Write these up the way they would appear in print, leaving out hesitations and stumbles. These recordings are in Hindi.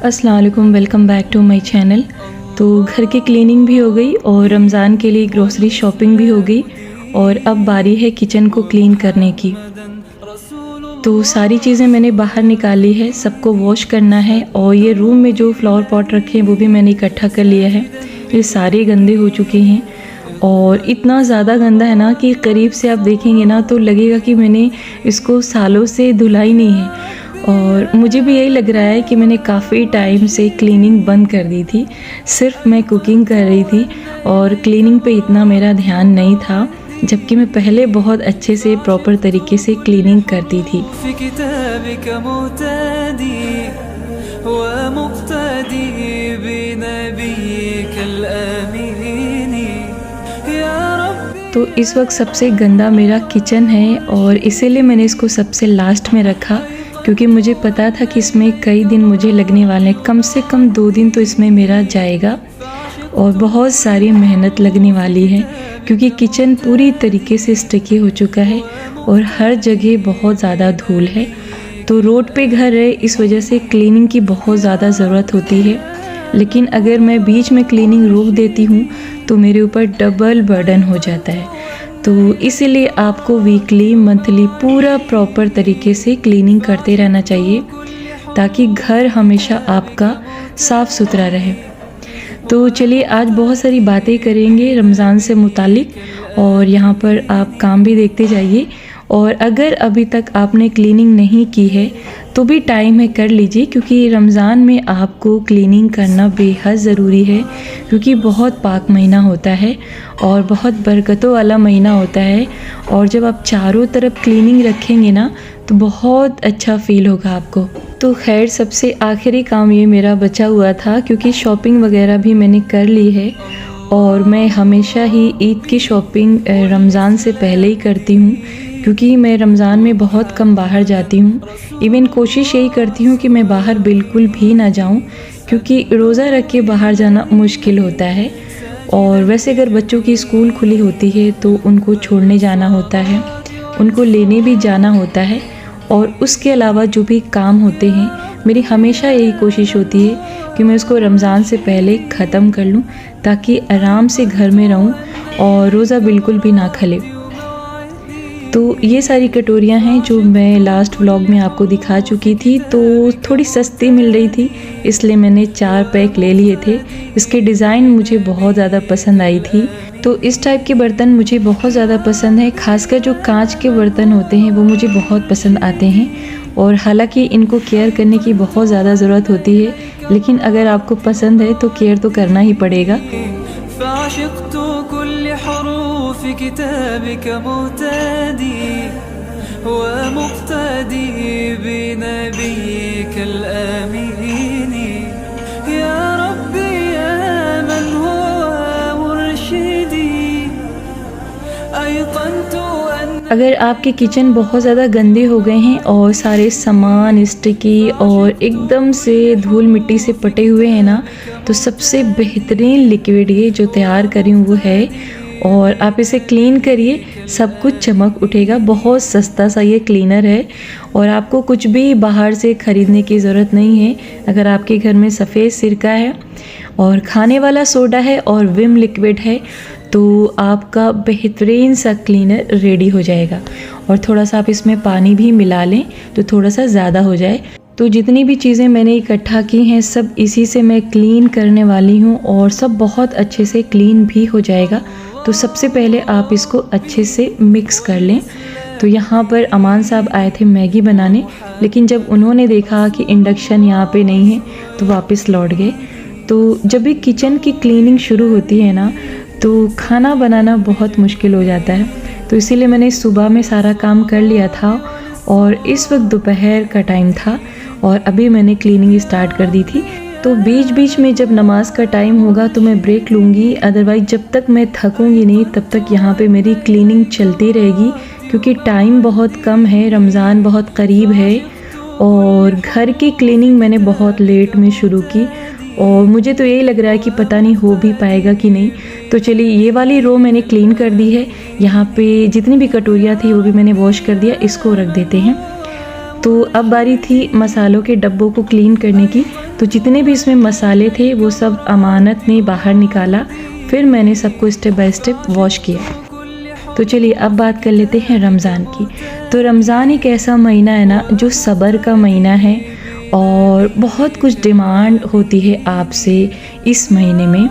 अस्सलाम वालेकुम, welcome back to my channel. तो घर की क्लीनिंग भी हो गई और रमज़ान के लिए ग्रोसरी शॉपिंग भी हो गई और अब बारी है किचन को क्लीन करने की। तो सारी चीज़ें मैंने बाहर निकाली है, सबको वॉश करना है और ये रूम में जो फ्लावर पॉट रखे हैं वो भी मैंने इकट्ठा कर लिया है। ये सारे गंदे हो चुके हैं और इतना ज़्यादा गंदा है ना कि करीब से आप देखेंगे ना तो लगेगा कि मैंने इसको सालों से धुला ही नहीं है। और मुझे भी यही लग रहा है कि मैंने काफ़ी टाइम से क्लीनिंग बंद कर दी थी। सिर्फ मैं कुकिंग कर रही थी और क्लीनिंग पे इतना मेरा ध्यान नहीं था, जबकि मैं पहले बहुत अच्छे से प्रॉपर तरीके से क्लीनिंग करती थी। तो इस वक्त सबसे गंदा मेरा किचन है और इसीलिए मैंने इसको सबसे लास्ट में रखा, क्योंकि मुझे पता था कि इसमें कई दिन मुझे लगने वाले हैं, कम से कम 2 दिन तो इसमें मेरा जाएगा और बहुत सारी मेहनत लगने वाली है, क्योंकि किचन पूरी तरीके से स्टिकी हो चुका है और हर जगह बहुत ज़्यादा धूल है। तो रोड पे घर है, इस वजह से क्लीनिंग की बहुत ज़्यादा ज़रूरत होती है, लेकिन अगर मैं बीच में क्लीनिंग रोक देती हूँ तो मेरे ऊपर डबल बर्डन हो जाता है। तो इसीलिए आपको वीकली मंथली पूरा प्रॉपर तरीके से क्लीनिंग करते रहना चाहिए, ताकि घर हमेशा आपका साफ़ सुथरा रहे। तो चलिए आज बहुत सारी बातें करेंगे रमज़ान से मुतालिक और यहाँ पर आप काम भी देखते जाइए। और अगर अभी तक आपने क्लीनिंग नहीं की है तो भी टाइम है, कर लीजिए, क्योंकि रमज़ान में आपको क्लीनिंग करना बेहद ज़रूरी है, क्योंकि बहुत पाक महीना होता है और बहुत बरकतों वाला महीना होता है। और जब आप चारों तरफ क्लीनिंग रखेंगे ना तो बहुत अच्छा फ़ील होगा आपको। तो खैर सबसे आखिरी काम ये मेरा बचा हुआ था, क्योंकि शॉपिंग वगैरह भी मैंने कर ली है और मैं हमेशा ही ईद की शॉपिंग रमज़ान से पहले ही करती हूँ, क्योंकि मैं रमज़ान में बहुत कम बाहर जाती हूँ। इवन कोशिश यही करती हूँ कि मैं बाहर बिल्कुल भी ना जाऊँ, क्योंकि रोज़ा रख के बाहर जाना मुश्किल होता है। और वैसे अगर बच्चों की स्कूल खुली होती है तो उनको छोड़ने जाना होता है, उनको लेने भी जाना होता है, और उसके अलावा जो भी काम होते हैं मेरी हमेशा यही कोशिश होती है कि मैं उसको रमज़ान से पहले ख़त्म कर लूँ, ताकि आराम से घर में रहूँ और रोज़ा बिल्कुल भी ना खले। तो ये सारी कटोरियाँ हैं जो मैं लास्ट व्लॉग में आपको दिखा चुकी थी। तो थोड़ी सस्ती मिल रही थी, इसलिए मैंने 4 पैक ले लिए थे। इसके डिज़ाइन मुझे बहुत ज़्यादा पसंद आई थी। तो इस टाइप के बर्तन मुझे बहुत ज़्यादा पसंद है, खासकर जो कांच के बर्तन होते हैं वो मुझे बहुत पसंद आते हैं। और हालांकि इनको केयर करने की बहुत ज़्यादा ज़रूरत होती है, लेकिन अगर आपको पसंद है तो केयर तो करना ही पड़ेगा। अगर आपके किचन बहुत ज़्यादा गंदे हो गए हैं और सारे सामान स्टिकी और एकदम से धूल मिट्टी से पटे हुए हैं ना, तो सबसे बेहतरीन लिक्विड ये जो तैयार करी हूँ वो है, और आप इसे क्लीन करिए, सब कुछ चमक उठेगा। बहुत सस्ता सा ये क्लीनर है और आपको कुछ भी बाहर से ख़रीदने की ज़रूरत नहीं है। अगर आपके घर में सफ़ेद सिरका है और खाने वाला सोडा है और विम लिक्विड है तो आपका बेहतरीन सा क्लीनर रेडी हो जाएगा। और थोड़ा सा आप इसमें पानी भी मिला लें तो थोड़ा सा ज़्यादा हो जाए। तो जितनी भी चीज़ें मैंने इकट्ठा की हैं सब इसी से मैं क्लीन करने वाली हूँ और सब बहुत अच्छे से क्लीन भी हो जाएगा। तो सबसे पहले आप इसको अच्छे से मिक्स कर लें। तो यहाँ पर अमान साहब आए थे मैगी बनाने, लेकिन जब उन्होंने देखा कि इंडक्शन यहाँ पे नहीं है तो वापस लौट गए। तो जब भी किचन की क्लीनिंग शुरू होती है ना तो खाना बनाना बहुत मुश्किल हो जाता है। तो इसीलिए मैंने सुबह में सारा काम कर लिया था और इस वक्त दोपहर का टाइम था और अभी मैंने क्लीनिंग स्टार्ट कर दी थी। तो बीच बीच में जब नमाज का टाइम होगा तो मैं ब्रेक लूँगी, अदरवाइज़ जब तक मैं थकूँगी नहीं तब तक यहाँ पे मेरी क्लीनिंग चलती रहेगी, क्योंकि टाइम बहुत कम है, रमज़ान बहुत करीब है और घर की क्लीनिंग मैंने बहुत लेट में शुरू की और मुझे तो यही लग रहा है कि पता नहीं हो भी पाएगा कि नहीं। तो चलिए ये वाली रो मैंने क्लीन कर दी है। यहाँ पे जितनी भी कटोरियाँ थी वो भी मैंने वॉश कर दिया, इसको रख देते हैं। तो अब बारी थी मसालों के डब्बों को क्लीन करने की। तो जितने भी इसमें मसाले थे वो सब अमानत ने बाहर निकाला, फिर मैंने सबको स्टेप बाय स्टेप वॉश किया। तो चलिए अब बात कर लेते हैं रमज़ान की। तो रमज़ान एक ऐसा महीना है ना जो सब्र का महीना है और बहुत कुछ डिमांड होती है आपसे इस महीने में,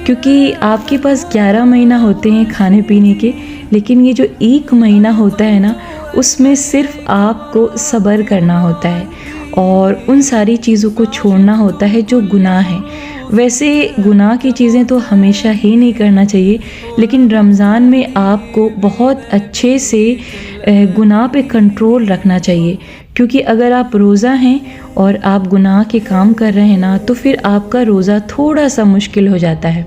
क्योंकि आपके पास 11 महीना होते हैं खाने पीने के, लेकिन ये जो एक महीना होता है ना उसमें सिर्फ आपको सब्र करना होता है और उन सारी चीज़ों को छोड़ना होता है जो गुनाह है। वैसे गुनाह की चीज़ें तो हमेशा ही नहीं करना चाहिए, लेकिन रमज़ान में आपको बहुत अच्छे से गुनाह पे कंट्रोल रखना चाहिए, क्योंकि अगर आप रोज़ा हैं और आप गुनाह के काम कर रहे हैं ना तो फिर आपका रोज़ा थोड़ा सा मुश्किल हो जाता है।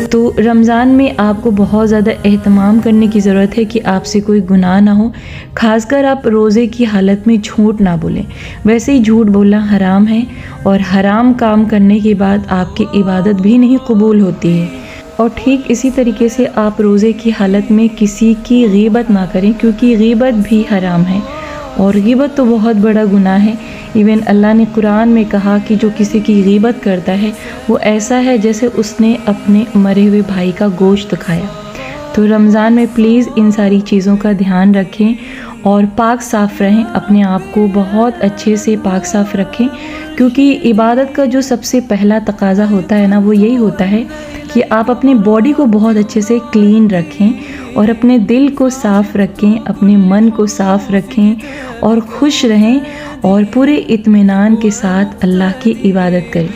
तो रमज़ान में आपको बहुत ज़्यादा एहतमाम करने की ज़रूरत है कि आपसे कोई गुनाह ना हो, ख़ासकर आप रोज़े की हालत में झूठ ना बोलें। वैसे ही झूठ बोलना हराम है और हराम काम करने के बाद आपकी इबादत भी नहीं कबूल होती है। और ठीक इसी तरीके से आप रोज़े की हालत में किसी की गीबत ना करें, क्योंकि गीबत भी हराम है और गीबत तो बहुत बड़ा गुनाह है। इवन अल्लाह ने कुरान में कहा कि जो किसी की गीबत करता है वो ऐसा है जैसे उसने अपने मरे हुए भाई का गोश्त खाया। तो रमज़ान में प्लीज़ इन सारी चीज़ों का ध्यान रखें और पाक साफ़ रहें, अपने आप को बहुत अच्छे से पाक साफ़ रखें, क्योंकि इबादत का जो सबसे पहला तकाज़ा होता है ना वो यही होता है कि आप अपने बॉडी को बहुत अच्छे से क्लीन रखें और अपने दिल को साफ़ रखें, अपने मन को साफ़ रखें और खुश रहें और पूरे इत्मीनान के साथ अल्लाह की इबादत करें।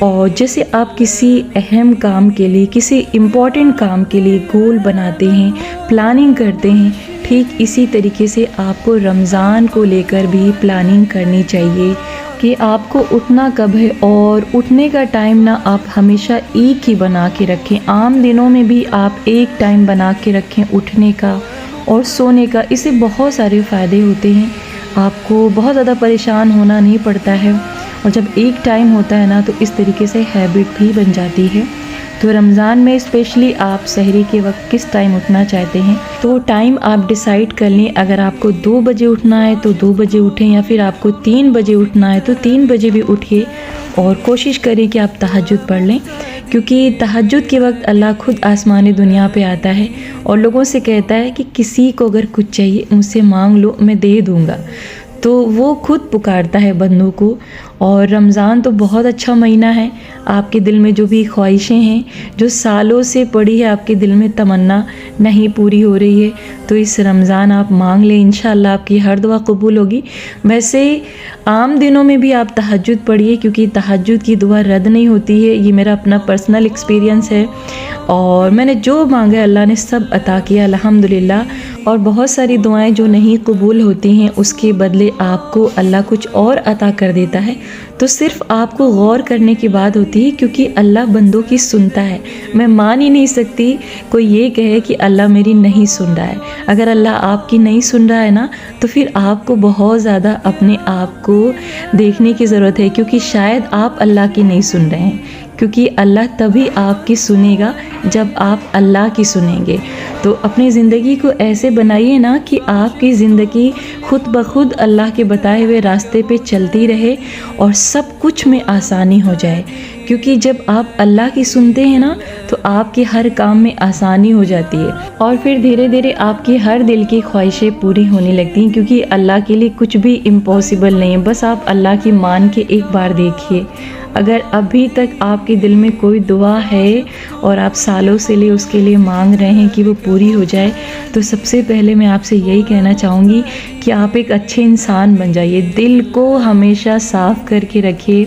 और जैसे आप किसी अहम काम के लिए, किसी इम्पॉर्टेंट काम के लिए गोल बनाते हैं, प्लानिंग करते हैं, ठीक इसी तरीके से आपको रमज़ान को लेकर भी प्लानिंग करनी चाहिए कि आपको उठना कब है और उठने का टाइम ना आप हमेशा एक ही बना के रखें। आम दिनों में भी आप एक टाइम बना के रखें उठने का और सोने का। इससे बहुत सारे फ़ायदे होते हैं, आपको बहुत ज़्यादा परेशान होना नहीं पड़ता है और जब एक टाइम होता है ना तो इस तरीके से हैबिट भी बन जाती है। तो रमज़ान में स्पेशली आप सहरी के वक्त किस टाइम उठना चाहते हैं तो टाइम आप डिसाइड कर लें। अगर आपको 2 बजे उठना है तो 2 बजे उठें, या फिर आपको 3 बजे उठना है तो 3 बजे भी उठिए और कोशिश करें कि आप तहज्जुद पढ़ लें, क्योंकि तहज्जुद के वक्त अल्लाह खुद आसमानी दुनिया पे आता है और लोगों से कहता है कि किसी को अगर कुछ चाहिए मुझसे मांग लो, मैं दे दूँगा। तो वो खुद पुकारता है बंदों को। और रमज़ान तो बहुत अच्छा महीना है, आपके दिल में जो भी ख्वाहिशें हैं, जो सालों से पड़ी है आपके दिल में तमन्ना नहीं पूरी हो रही है, तो इस रमज़ान आप मांग लें, इंशाअल्लाह आपकी हर दुआ कबूल होगी। वैसे आम दिनों में भी आप तहज्जुद पढ़िए, क्योंकि तहज्जुद की दुआ रद्द नहीं होती है। ये मेरा अपना पर्सनल एक्सपीरियंस है और मैंने जो मांगा अल्लाह ने सब अता किया अल्हम्दुलिल्लाह। और बहुत सारी दुआएं जो नहीं कबूल होती हैं उसके बदले आपको अल्लाह कुछ और अता कर देता है, तो सिर्फ आपको गौर करने की बात होती है, क्योंकि अल्लाह बंदों की सुनता है। मैं मान ही नहीं सकती कोई ये कहे कि अल्लाह मेरी नहीं सुन रहा है। अगर अल्लाह आपकी नहीं सुन रहा है ना तो फिर आपको बहुत ज़्यादा अपने आप को देखने की ज़रूरत है, क्योंकि शायद आप अल्लाह की नहीं सुन रहे हैं, क्योंकि अल्लाह तभी आपकी सुनेगा जब आप अल्लाह की सुनेंगे। तो अपनी ज़िंदगी को ऐसे बनाइए ना कि आपकी ज़िंदगी खुद ब खुद अल्लाह के बताए हुए रास्ते पे चलती रहे और सब कुछ में आसानी हो जाए, क्योंकि जब आप अल्लाह की सुनते हैं ना तो आपके हर काम में आसानी हो जाती है और फिर धीरे धीरे आपकी हर दिल की ख्वाहिशें पूरी होने लगती हैं, क्योंकि अल्लाह के लिए कुछ भी इम्पॉसिबल नहीं है। बस आप अल्लाह की मान के एक बार देखिए। अगर अभी तक आपके दिल में कोई दुआ है और आप सालों से लिए उसके लिए मांग रहे हैं कि वो पूरी हो जाए, तो सबसे पहले मैं आपसे यही कहना चाहूँगी कि आप एक अच्छे इंसान बन जाइए। दिल को हमेशा साफ़ करके रखिए।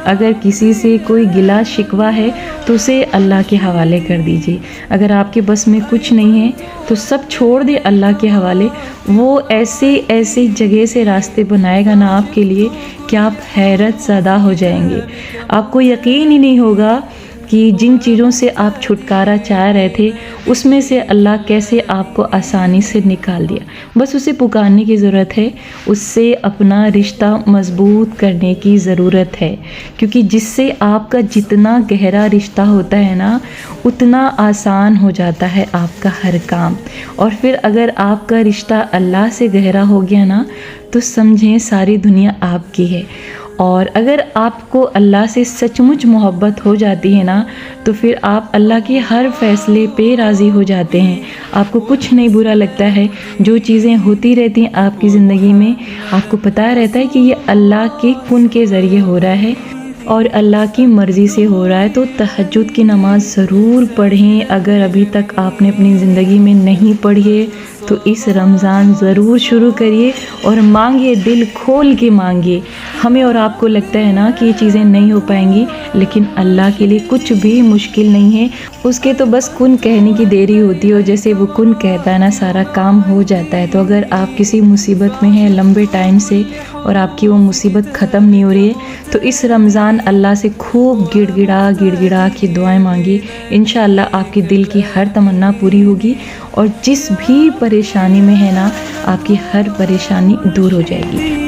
अगर किसी से कोई गिला शिकवा है तो उसे अल्लाह के हवाले कर दीजिए। अगर आपके बस में कुछ नहीं है तो सब छोड़ दे अल्लाह के हवाले। वो ऐसे ऐसे जगह से रास्ते बनाएगा ना आपके लिए कि आप हैरत ज़दा हो जाएंगे। आपको यकीन ही नहीं होगा कि जिन चीज़ों से आप छुटकारा चाह रहे थे उसमें से अल्लाह कैसे आपको आसानी से निकाल दिया। बस उसे पुकारने की ज़रूरत है, उससे अपना रिश्ता मज़बूत करने की ज़रूरत है, क्योंकि जिससे आपका जितना गहरा रिश्ता होता है ना उतना आसान हो जाता है आपका हर काम। और फिर अगर आपका रिश्ता अल्लाह से गहरा हो गया ना तो समझें सारी दुनिया आपकी है। और अगर आपको अल्लाह से सचमुच मोहब्बत हो जाती है ना तो फिर आप अल्लाह के हर फ़ैसले पे राज़ी हो जाते हैं। आपको कुछ नहीं बुरा लगता है, जो चीज़ें होती रहती हैं आपकी ज़िंदगी में आपको पता रहता है कि ये अल्लाह के कुन के ज़रिए हो रहा है और अल्लाह की मर्ज़ी से हो रहा है। तो तहज्जुद की नमाज़ ज़रूर पढ़ें। अगर अभी तक आपने अपनी ज़िंदगी में नहीं पढ़ी है तो इस रमज़ान ज़रूर शुरू करिए और मांगिए, दिल खोल के मांगिए। हमें और आपको लगता है ना कि ये चीज़ें नहीं हो पाएंगी, लेकिन अल्लाह के लिए कुछ भी मुश्किल नहीं है। उसके तो बस कुन कहने की देरी होती है और जैसे वो कुन कहता है ना सारा काम हो जाता है। तो अगर आप किसी मुसीबत में हैं लंबे टाइम से और आपकी वो मुसीबत ख़त्म नहीं हो रही है तो इस रमज़ान अल्लाह से खूब गिड़गिड़ा के दुआएं मांगिए। इंशाअल्लाह आपके दिल की हर तमन्ना पूरी होगी और जिस भी परेशानी में है ना आपकी हर परेशानी दूर हो जाएगी।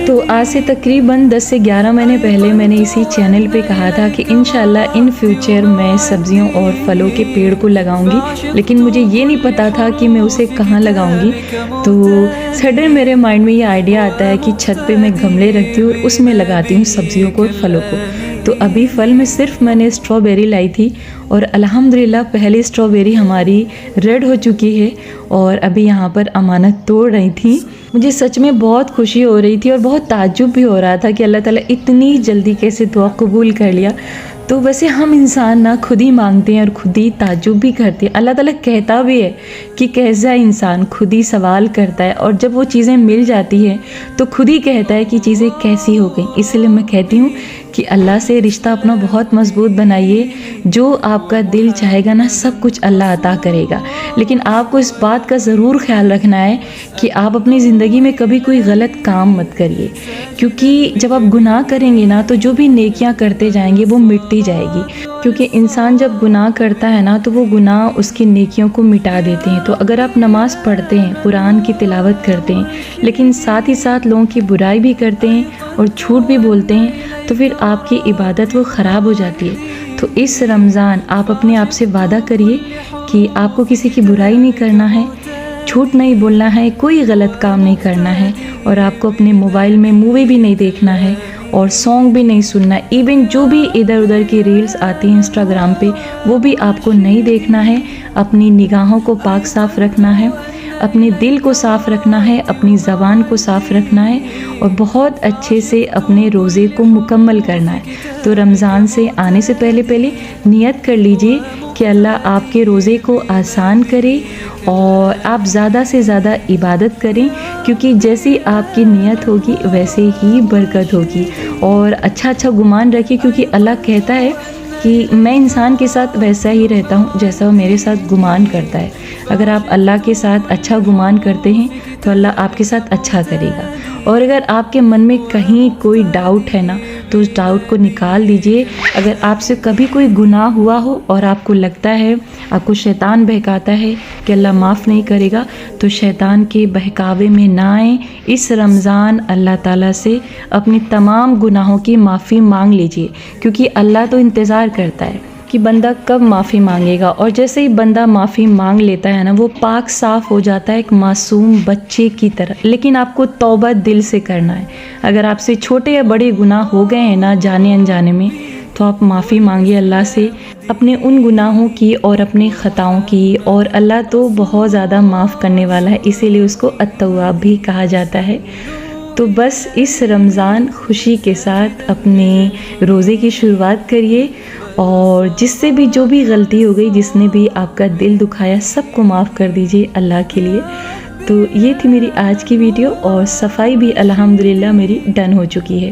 तो आज से तकरीबन 10 से 11 महीने पहले मैंने इसी चैनल पे कहा था कि इंशाल्लाह इन फ्यूचर मैं सब्जियों और फलों के पेड़ को लगाऊंगी, लेकिन मुझे ये नहीं पता था कि मैं उसे कहाँ लगाऊंगी। तो सडन मेरे माइंड में ये आइडिया आता है कि छत पे मैं गमले रखती हूँ और उसमें लगाती हूँ सब्जियों को और फलों को। तो अभी फल में सिर्फ मैंने स्ट्रॉबेरी लाई थी और अल्हम्दुलिल्लाह पहली स्ट्रॉबेरी हमारी रेड हो चुकी है और अभी यहाँ पर अमानत तोड़ रही थी। मुझे सच में बहुत खुशी हो रही थी और बहुत ताज्जुब भी हो रहा था कि अल्लाह ताला इतनी जल्दी कैसे दुआ कबूल कर लिया। तो वैसे हम इंसान ना खुद ही मांगते हैं और खुद ही ताज्जुब भी करते हैं। अल्लाह ताला कहता भी है कि कैसा इंसान खुद ही सवाल करता है और जब वो चीज़ें मिल जाती है तो खुद ही कहता है कि चीज़ें कैसी हो गई। इसलिए मैं कहती हूँ कि अल्लाह से रिश्ता अपना बहुत मजबूत बनाइए। जो आपका दिल चाहेगा ना सब कुछ अल्लाह अता करेगा, लेकिन आपको इस बात का ज़रूर ख्याल रखना है कि आप अपनी ज़िंदगी में कभी कोई गलत काम मत करिए, क्योंकि जब आप गुनाह करेंगे ना तो जो भी नेकियां करते जाएंगे वो मिटती जाएगी। क्योंकि इंसान जब गुनाह करता है ना तो वो गुनाह उसकी नेकियों को मिटा देते हैं। तो अगर आप नमाज़ पढ़ते हैं, कुरान की तिलावत करते हैं, लेकिन साथ ही साथ लोगों की बुराई भी करते हैं और झूठ भी बोलते हैं तो फिर आपकी इबादत वो ख़राब हो जाती है। तो इस रमज़ान आप अपने आप से वादा करिए कि आपको किसी की बुराई नहीं करना है, झूठ नहीं बोलना है, कोई गलत काम नहीं करना है और आपको अपने मोबाइल में मूवी भी नहीं देखना है और सॉन्ग भी नहीं सुनना। इवन जो भी इधर उधर की रील्स आती हैं इंस्टाग्राम पे वो भी आपको नहीं देखना है। अपनी निगाहों को पाक साफ़ रखना है, अपने दिल को साफ़ रखना है, अपनी ज़बान को साफ़ रखना है और बहुत अच्छे से अपने रोज़े को मुकम्मल करना है। तो रमज़ान से आने से पहले नियत कर लीजिए कि अल्लाह आपके रोज़े को आसान करे और आप ज़्यादा से ज़्यादा इबादत करें, क्योंकि जैसी आपकी नियत होगी वैसे ही बरकत होगी। और अच्छा गुमान रखिए, क्योंकि अल्लाह कहता है कि मैं इंसान के साथ वैसा ही रहता हूँ जैसा वो मेरे साथ गुमान करता है। अगर आप अल्लाह के साथ अच्छा गुमान करते हैं तो अल्लाह आपके साथ अच्छा करेगा। और अगर आपके मन में कहीं कोई डाउट है ना तो उस डाउट को निकाल दीजिए। अगर आपसे कभी कोई गुनाह हुआ हो और आपको लगता है, आपको शैतान बहकाता है कि अल्लाह माफ़ नहीं करेगा, तो शैतान के बहकावे में ना आए। इस रमज़ान अल्लाह ताला से अपनी तमाम गुनाहों की माफ़ी मांग लीजिए, क्योंकि अल्लाह तो इंतज़ार करता है कि बंदा कब माफ़ी मांगेगा। और जैसे ही बंदा माफ़ी मांग लेता है ना वो पाक साफ़ हो जाता है एक मासूम बच्चे की तरह। लेकिन आपको तौबा दिल से करना है। अगर आपसे छोटे या बड़े गुनाह हो गए हैं ना जाने अनजाने में, तो आप माफ़ी मांगिए अल्लाह से अपने उन गुनाहों की और अपने ख़ताओं की। और अल्लाह तो बहुत ज़्यादा माफ़ करने वाला है, इसीलिए उसको अत-तव्वाब भी कहा जाता है। तो बस इस रमज़ान खुशी के साथ अपने रोज़े की शुरुआत करिए और जिससे भी जो भी गलती हो गई, जिसने भी आपका दिल दुखाया, सबको माफ़ कर दीजिए अल्लाह के लिए। तो ये थी मेरी आज की वीडियो और सफाई भी अल्हम्दुलिल्लाह मेरी डन हो चुकी है।